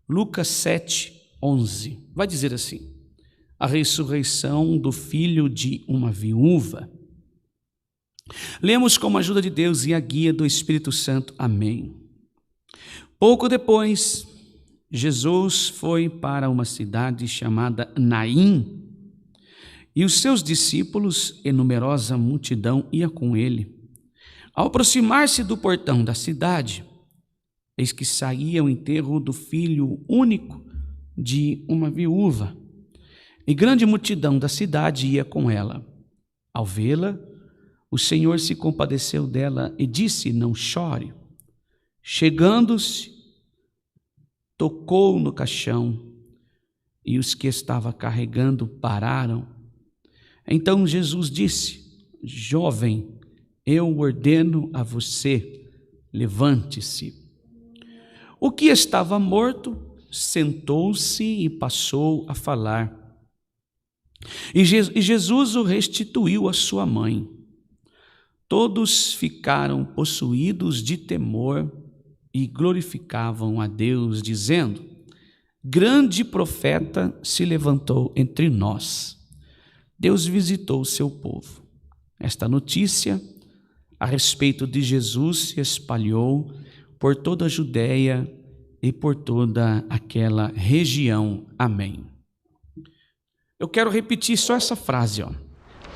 Lucas 7:11. Vai dizer assim: a ressurreição do filho de uma viúva. Lemos com a ajuda de Deus e a guia do Espírito Santo. Amém. Pouco depois, Jesus foi para uma cidade chamada Naim, e os seus discípulos e numerosa multidão ia com ele. Ao aproximar-se do portão da cidade, eis que saía o enterro do filho único de uma viúva, e grande multidão da cidade ia com ela. Ao vê-la, o Senhor se compadeceu dela e disse: não chore. Chegando-se, tocou no caixão, e os que estava carregando pararam. Então Jesus disse: jovem, eu ordeno a você, levante-se. O que estava morto sentou-se e passou a falar. E Jesus o restituiu à sua mãe. Todos ficaram possuídos de temor e glorificavam a Deus, dizendo: grande profeta se levantou entre nós. Deus visitou o seu povo. Esta notícia a respeito de Jesus se espalhou por toda a Judéia e por toda aquela região. Amém. Eu quero repetir só essa frase,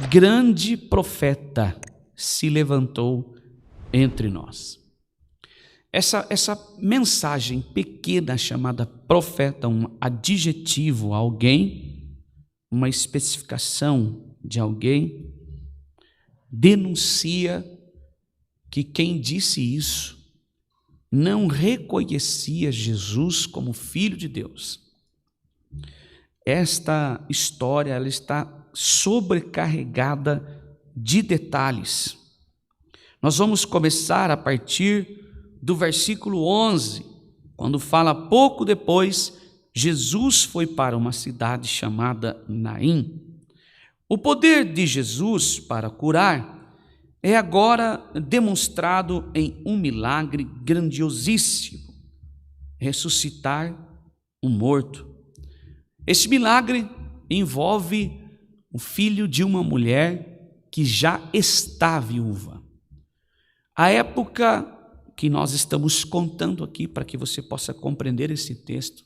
grande profeta se levantou entre nós. Essa mensagem pequena chamada profeta, um adjetivo a alguém, uma especificação de alguém, denuncia que quem disse isso não reconhecia Jesus como Filho de Deus. Esta história ela está sobrecarregada de detalhes. Nós vamos começar a partir do versículo 11, quando fala: pouco depois, Jesus foi para uma cidade chamada Naim. O poder de Jesus para curar é agora demonstrado em um milagre grandiosíssimo: ressuscitar um morto. Esse milagre envolve o filho de uma mulher que já está viúva. A época que nós estamos contando aqui, para que você possa compreender esse texto,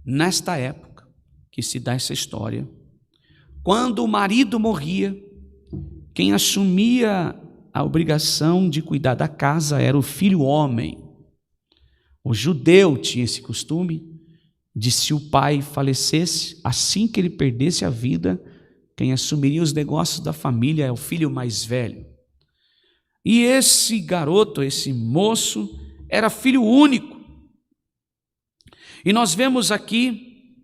nesta época que se dá essa história, quando o marido morria, quem assumia a obrigação de cuidar da casa era o filho homem. O judeu tinha esse costume de, se o pai falecesse, assim que ele perdesse a vida, quem assumiria os negócios da família é o filho mais velho. E esse garoto, esse moço, era filho único. E nós vemos aqui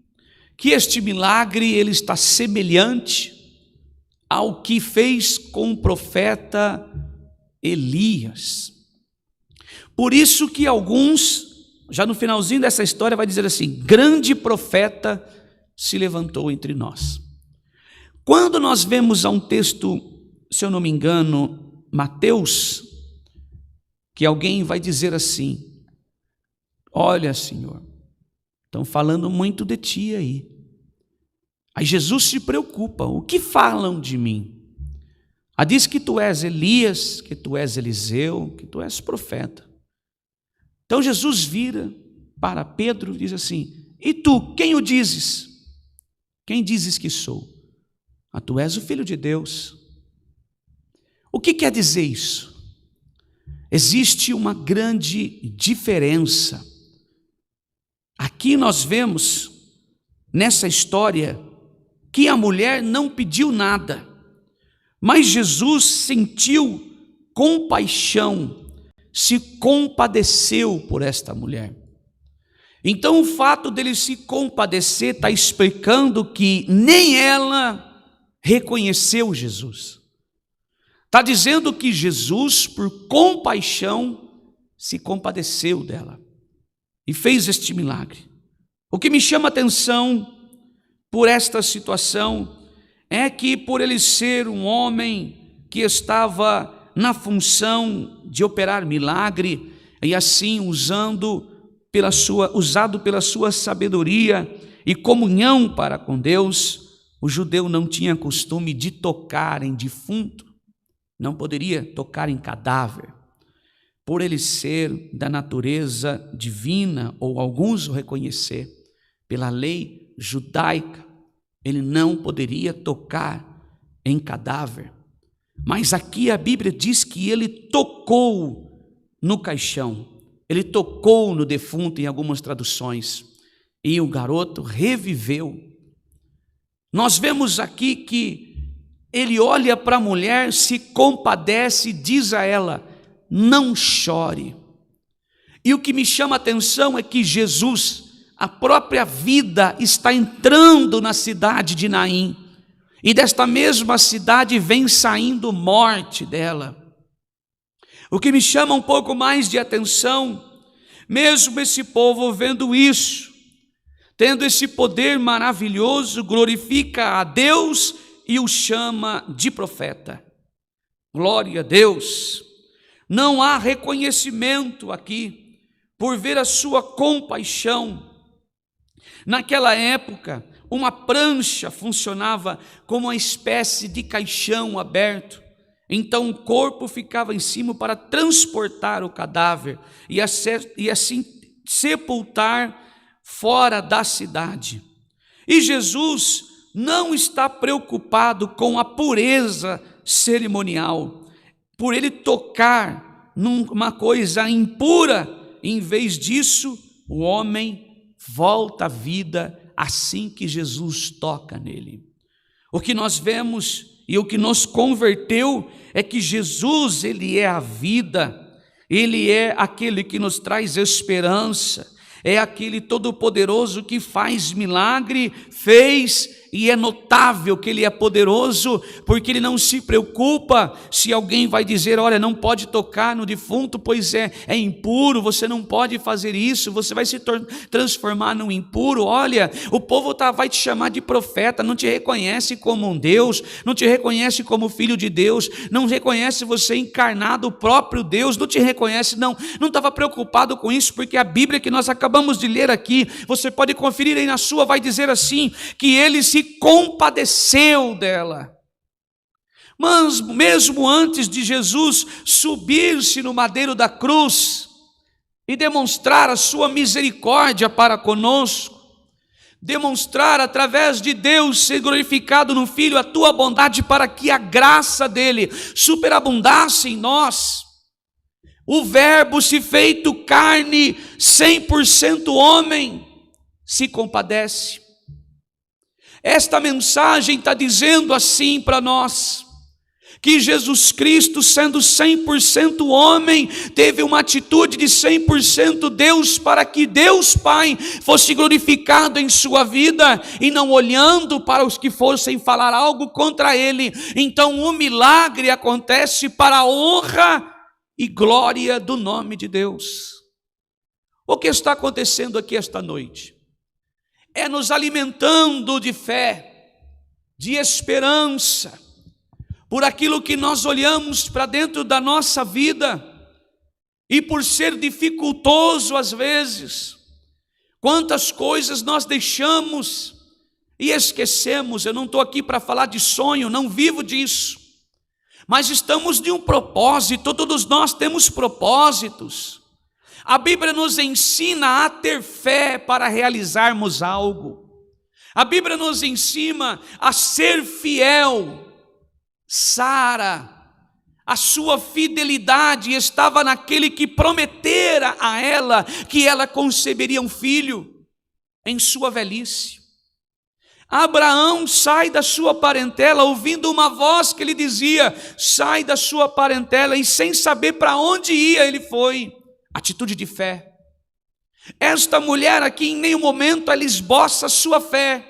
que este milagre ele está semelhante ao que fez com o profeta Elias. Por isso que alguns, já no finalzinho dessa história, vai dizer assim: grande profeta se levantou entre nós. Quando nós vemos a um texto, se eu não me engano, Mateus, que alguém vai dizer assim: olha, Senhor, estão falando muito de ti aí. Aí Jesus se preocupa: o que falam de mim? Diz que tu és Elias, que tu és Eliseu, que tu és profeta. Então Jesus vira para Pedro e diz assim: e tu, quem o dizes? Quem dizes que sou? Tu és o Filho de Deus. O que quer dizer isso? Existe uma grande diferença. Aqui nós vemos, nessa história, que a mulher não pediu nada, mas Jesus sentiu compaixão, se compadeceu por esta mulher. Então o fato dele se compadecer está explicando que nem ela reconheceu Jesus. Está dizendo que Jesus, por compaixão, se compadeceu dela e fez este milagre. O que me chama a atenção por esta situação é que, por ele ser um homem que estava na função de operar milagre, e assim usando usado pela sua sabedoria e comunhão para com Deus, o judeu não tinha costume de tocar em defunto, não poderia tocar em cadáver, por ele ser da natureza divina, ou alguns o reconhecer, pela lei judaica, ele não poderia tocar em cadáver. Mas aqui a Bíblia diz que ele tocou no caixão, ele tocou no defunto em algumas traduções, e o garoto reviveu. Nós vemos aqui que ele olha para a mulher, se compadece e diz a ela: não chore. E o que me chama a atenção é que Jesus, a própria vida, está entrando na cidade de Naim, e desta mesma cidade vem saindo morte dela. O que me chama um pouco mais de atenção, mesmo esse povo vendo isso, tendo esse poder maravilhoso, glorifica a Deus e o chama de profeta. Glória a Deus. Não há reconhecimento aqui por ver a sua compaixão. Naquela época, uma prancha funcionava como uma espécie de caixão aberto. Então o corpo ficava em cima para transportar o cadáver e assim sepultar fora da cidade. E Jesus não está preocupado com a pureza cerimonial, por ele tocar numa coisa impura. Em vez disso, o homem volta à vida assim que Jesus toca nele. O que nós vemos e o que nos converteu é que Jesus, ele é a vida, ele é aquele que nos traz esperança, é aquele todo-poderoso que faz milagre, fez, e é notável que ele é poderoso, porque ele não se preocupa se alguém vai dizer: olha, não pode tocar no defunto, pois é impuro, você não pode fazer isso, você vai se transformar num impuro. Olha, o povo vai te chamar de profeta, não te reconhece como um Deus, não te reconhece como filho de Deus, não reconhece você encarnado, o próprio Deus, não te reconhece. Não estava preocupado com isso, porque a Bíblia que nós acabamos de ler aqui, você pode conferir aí na sua, vai dizer assim, que ele se compadeceu dela. Mas mesmo antes de Jesus subir-se no madeiro da cruz e demonstrar a sua misericórdia para conosco, demonstrar através de Deus ser glorificado no Filho a tua bondade, para que a graça dele superabundasse em nós, o Verbo se feito carne, 100% homem, se compadece. Esta mensagem está dizendo assim para nós, que Jesus Cristo, sendo 100% homem, teve uma atitude de 100% Deus, para que Deus Pai fosse glorificado em sua vida, e não olhando para os que fossem falar algo contra ele. Então o milagre acontece para a honra e glória do nome de Deus. O que está acontecendo aqui esta noite? É nos alimentando de fé, de esperança, por aquilo que nós olhamos para dentro da nossa vida, e por ser dificultoso às vezes, quantas coisas nós deixamos e esquecemos. Eu não estou aqui para falar de sonho, não vivo disso, mas estamos de um propósito, todos nós temos propósitos. A Bíblia nos ensina a ter fé para realizarmos algo. A Bíblia nos ensina a ser fiel. Sara, a sua fidelidade estava naquele que prometera a ela que ela conceberia um filho em sua velhice. Abraão sai da sua parentela, ouvindo uma voz que lhe dizia: sai da sua parentela, e sem saber para onde ia, ele foi. Atitude de fé. Esta mulher aqui, em nenhum momento ela esboça a sua fé,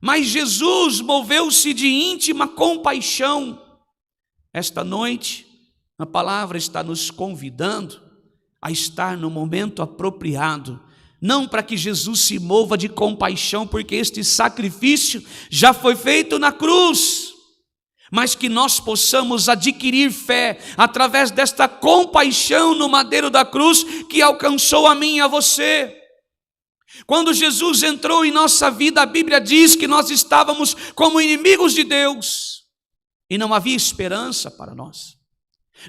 mas Jesus moveu-se de íntima compaixão. Esta noite, a palavra está nos convidando a estar no momento apropriado, não para que Jesus se mova de compaixão, porque este sacrifício já foi feito na cruz, mas que nós possamos adquirir fé através desta compaixão no madeiro da cruz que alcançou a mim e a você. Quando Jesus entrou em nossa vida, a Bíblia diz que nós estávamos como inimigos de Deus e não havia esperança para nós,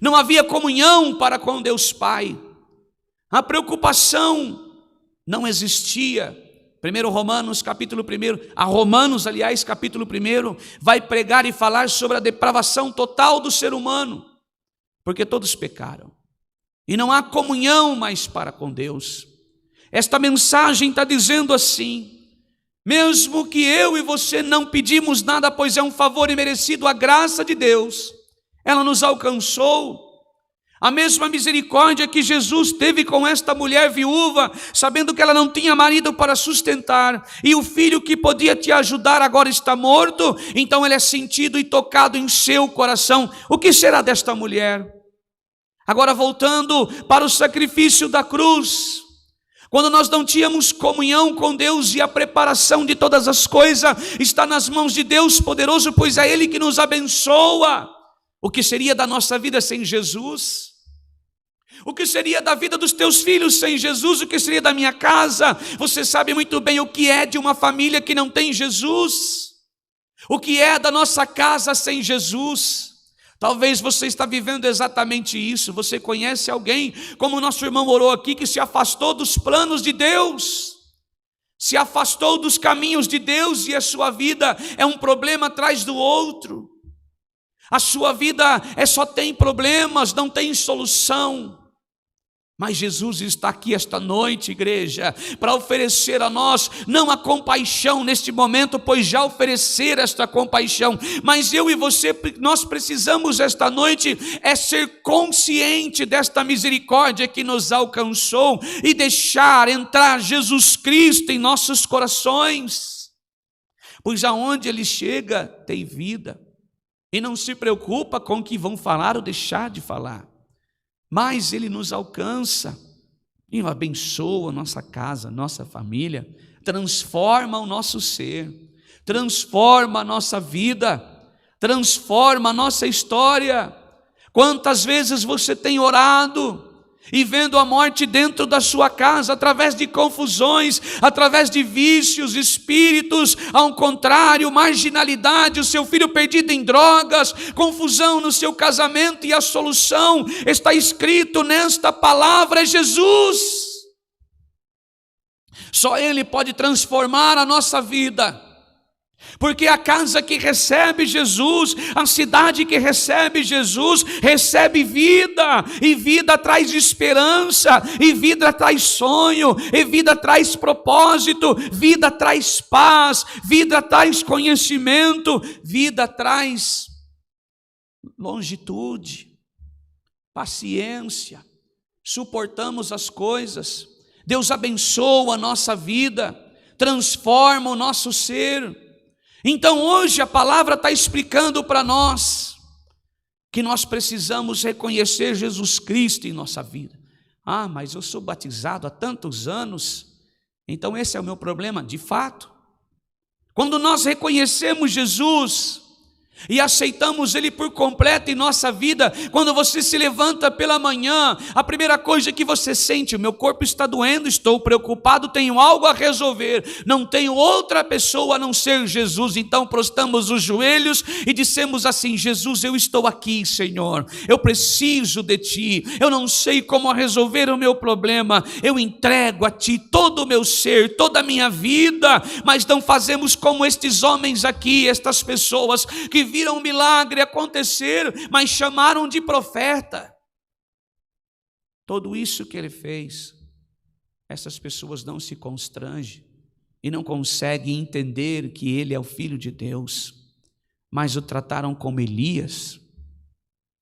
não havia comunhão para com Deus Pai, a preocupação não existia. Romanos capítulo 1 vai pregar e falar sobre a depravação total do ser humano, porque todos pecaram e não há comunhão mais para com Deus. Esta mensagem está dizendo assim: mesmo que eu e você não pedimos nada, pois é um favor imerecido, a graça de Deus, ela nos alcançou. A mesma misericórdia que Jesus teve com esta mulher viúva, sabendo que ela não tinha marido para sustentar, e o filho que podia te ajudar agora está morto, então ele é sentido e tocado em seu coração. O que será desta mulher? Agora voltando para o sacrifício da cruz, quando nós não tínhamos comunhão com Deus e a preparação de todas as coisas está nas mãos de Deus poderoso, pois é Ele que nos abençoa. O que seria da nossa vida sem Jesus? O que seria da vida dos teus filhos sem Jesus? O que seria da minha casa? Você sabe muito bem o que é de uma família que não tem Jesus. O que é da nossa casa sem Jesus? Talvez você está vivendo exatamente isso. Você conhece alguém, como o nosso irmão orou aqui, que se afastou dos planos de Deus, se afastou dos caminhos de Deus, e a sua vida é um problema atrás do outro. A sua vida só tem problemas, não tem solução. Mas Jesus está aqui esta noite, igreja, para oferecer a nós, não a compaixão neste momento, pois já oferecer esta compaixão, mas eu e você, nós precisamos esta noite ser consciente desta misericórdia que nos alcançou e deixar entrar Jesus Cristo em nossos corações, pois aonde Ele chega tem vida, e não se preocupa com o que vão falar ou deixar de falar. Mas Ele nos alcança e abençoa a nossa casa, a nossa família, transforma o nosso ser, transforma a nossa vida, transforma a nossa história. Quantas vezes você tem orado e vendo a morte dentro da sua casa, através de confusões, através de vícios, espíritos, ao contrário, marginalidade, o seu filho perdido em drogas, confusão no seu casamento, e a solução está escrito nesta palavra, é Jesus. Só Ele pode transformar a nossa vida, porque a casa que recebe Jesus, a cidade que recebe Jesus, recebe vida, e vida traz esperança, e vida traz sonho, e vida traz propósito, vida traz paz, vida traz conhecimento, vida traz longitude, paciência, suportamos as coisas. Deus abençoa a nossa vida, transforma o nosso ser. Então hoje a palavra está explicando para nós que nós precisamos reconhecer Jesus Cristo em nossa vida. Ah, mas eu sou batizado há tantos anos, então esse é o meu problema. De fato, quando nós reconhecemos Jesus e aceitamos Ele por completo em nossa vida, quando você se levanta pela manhã, a primeira coisa que você sente: o meu corpo está doendo, estou preocupado, tenho algo a resolver, não tenho outra pessoa a não ser Jesus. Então prostramos os joelhos e dissemos assim: Jesus, eu estou aqui, Senhor, eu preciso de Ti, eu não sei como resolver o meu problema, eu entrego a Ti todo o meu ser, toda a minha vida. Mas não fazemos como estes homens aqui, estas pessoas que viram um milagre acontecer, mas chamaram de profeta. Tudo isso que ele fez, essas pessoas não se constrangem e não conseguem entender que ele é o Filho de Deus, mas o trataram como Elias,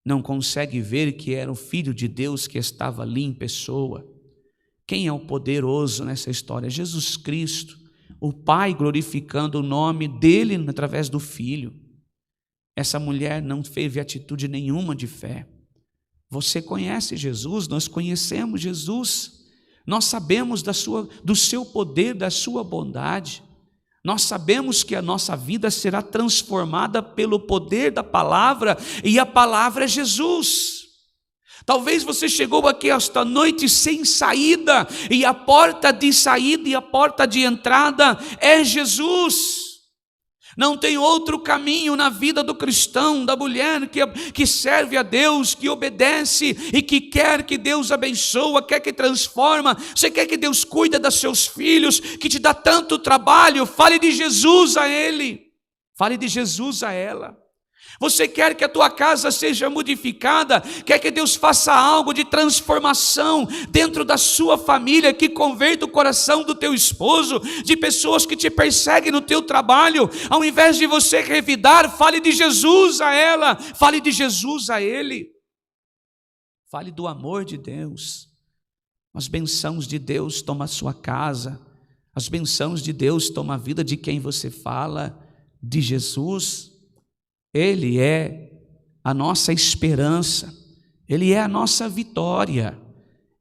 não conseguem ver que era o Filho de Deus que estava ali em pessoa. Quem é o poderoso nessa história? Jesus Cristo, o Pai glorificando o nome dele através do Filho. Essa mulher não teve atitude nenhuma de fé. Você conhece Jesus, nós conhecemos Jesus, nós sabemos do seu poder, da sua bondade, Nós sabemos que a nossa vida será transformada pelo poder da palavra, e a palavra é Jesus. Talvez você chegou aqui esta noite sem saída, e a porta de saída e a porta de entrada é Jesus. Não tem outro caminho na vida do cristão, da mulher que serve a Deus, que obedece e que quer que Deus abençoa, quer que transforma. Você quer que Deus cuide dos seus filhos, que te dá tanto trabalho? Fale de Jesus a ele, fale de Jesus a ela. Você quer que a tua casa seja modificada, quer que Deus faça algo de transformação dentro da sua família, que converta o coração do teu esposo, de pessoas que te perseguem no teu trabalho, ao invés de você revidar, fale de Jesus a ela, fale de Jesus a ele, fale do amor de Deus. As bênçãos de Deus tomam a sua casa, as bênçãos de Deus tomam a vida de quem você fala de Jesus. Ele é a nossa esperança, Ele é a nossa vitória,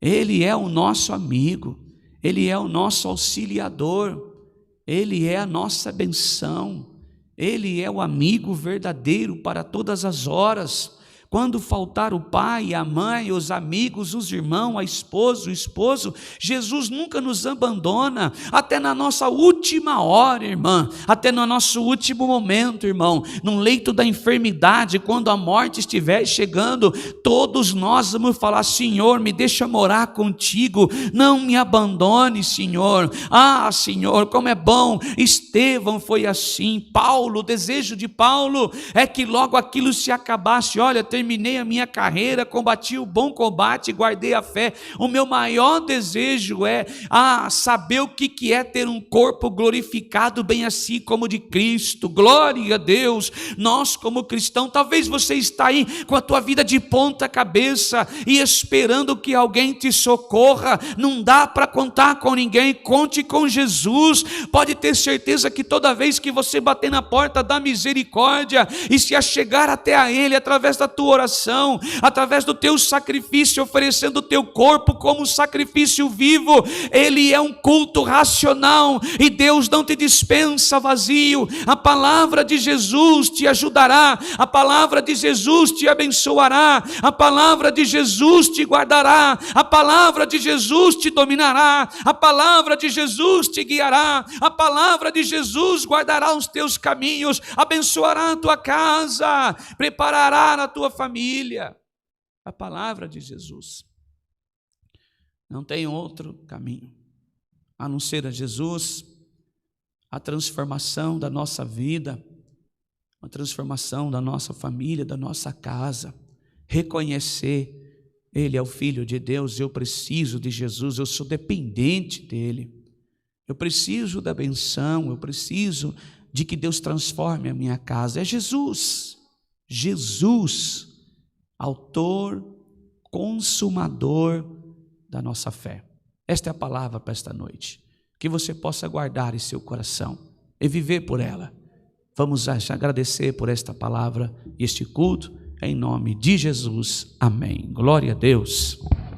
Ele é o nosso amigo, Ele é o nosso auxiliador, Ele é a nossa benção, Ele é o amigo verdadeiro para todas as horas. Quando faltar o pai, a mãe, os amigos, os irmãos, a esposa, o esposo, Jesus nunca nos abandona, até na nossa última hora, irmã, até no nosso último momento, irmão, no leito da enfermidade, quando a morte estiver chegando, todos nós vamos falar: Senhor, me deixa morar contigo, não me abandone, Senhor. Ah, Senhor, como é bom. Estevão foi assim, Paulo, o desejo de Paulo é que logo aquilo se acabasse. Olha, terminei a minha carreira, combati o bom combate, guardei a fé. O meu maior desejo é saber o que é ter um corpo glorificado, bem assim como o de Cristo. Glória a Deus. Nós como cristãos, talvez você está aí com a tua vida de ponta cabeça e esperando que alguém te socorra. Não dá para contar com ninguém, conte com Jesus. Pode ter certeza que toda vez que você bater na porta da misericórdia e se achegar até a Ele através da tua oração, através do teu sacrifício, oferecendo o teu corpo como sacrifício vivo, Ele é um culto racional, e Deus não te dispensa vazio. A palavra de Jesus te ajudará, a palavra de Jesus te abençoará, a palavra de Jesus te guardará, a palavra de Jesus te dominará, a palavra de Jesus te guiará, a palavra de Jesus guardará os teus caminhos, abençoará a tua casa, preparará a tua família. A palavra de Jesus. Não tem outro caminho a não ser a Jesus, a transformação da nossa vida, a transformação da nossa família, da nossa casa. Reconhecer: Ele é o Filho de Deus, eu preciso de Jesus, eu sou dependente dEle, eu preciso da benção, eu preciso de que Deus transforme a minha casa. É Jesus, Jesus, autor, consumador da nossa fé. Esta é a palavra para esta noite, que você possa guardar em seu coração e viver por ela. Vamos agradecer por esta palavra e este culto, em nome de Jesus, amém. Glória a Deus.